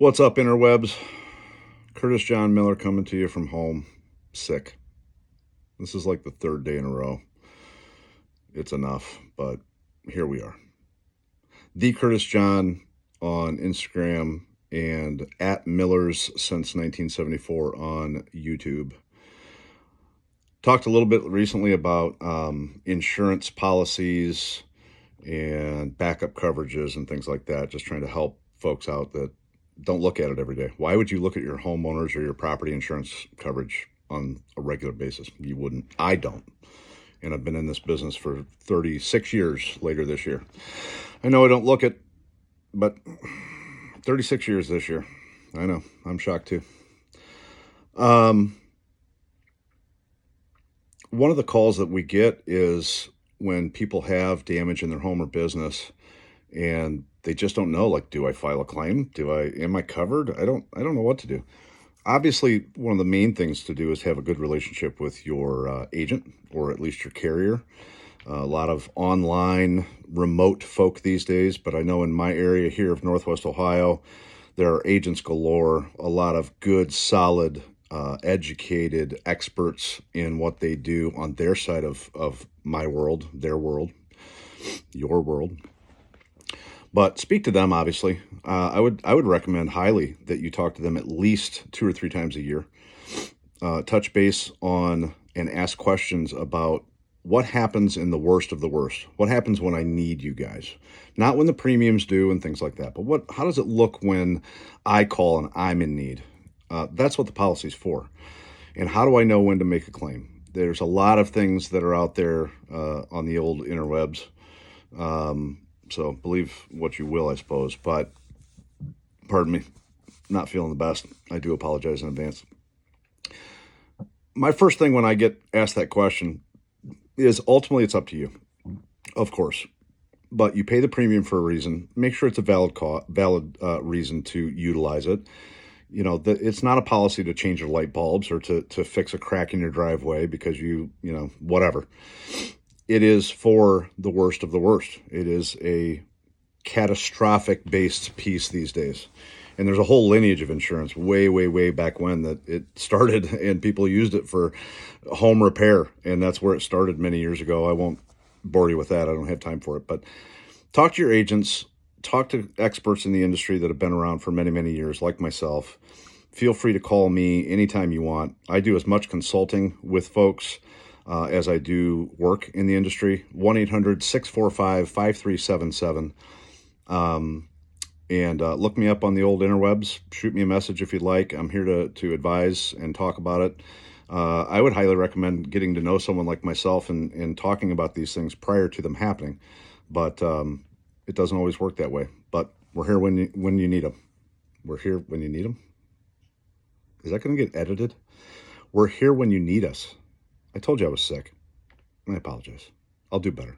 What's up, interwebs? Curtis John Miller coming to you from home, sick. This is like the third day in a row. It's enough, but here we are. The Curtis John on Instagram and at Miller's since 1974 on YouTube. Talked a little bit recently about insurance policies and backup coverages and things like that, just trying to help folks out that don't look at it every day. Why would you look at your homeowners or your property insurance coverage on a regular basis? You wouldn't. I don't. And I've been in this business for 36 years later this year. I know I don't look at, but 36 years this year. I know. I'm shocked too. One of the calls that we get is when people have damage in their home or business and they just don't know, like, do I file a claim? Am I covered? I don't know what to do. Obviously, one of the main things to do is have a good relationship with your agent or at least your carrier. A lot of online remote folk these days, but I know in my area here of Northwest Ohio, there are agents galore, a lot of good, solid, educated experts in what they do on their side of my world, their world, your world. But speak to them, obviously. I would recommend highly that you talk to them at least 2 or 3 times a year. Touch base on and ask questions about what happens in the worst of the worst. What happens when I need you guys? Not when the premiums due and things like that, but how does it look when I call and I'm in need? That's what the policy's for. And how do I know when to make a claim? There's a lot of things that are out there on the old interwebs. So believe what you will, I suppose. But pardon me, not feeling the best. I do apologize in advance. My first thing when I get asked that question is ultimately it's up to you, of course. But you pay the premium for a reason. Make sure it's a valid reason to utilize it. You know, it's not a policy to change your light bulbs or to fix a crack in your driveway because whatever. It is for the worst of the worst. It is a catastrophic based piece these days. And there's a whole lineage of insurance way, way, way back when that it started and people used it for home repair. And that's where it started many years ago. I won't bore you with that. I don't have time for it. But talk to your agents, talk to experts in the industry that have been around for many, many years, like myself. Feel free to call me anytime you want. I do as much consulting with folks as I do work in the industry. 1-800-645-5377. And look me up on the old interwebs. Shoot me a message if you'd like. I'm here to advise and talk about it. I would highly recommend getting to know someone like myself and talking about these things prior to them happening. But it doesn't always work that way. But we're here when you need them. We're here when you need them. Is that going to get edited? We're here when you need us. I told you I was sick. I apologize. I'll do better.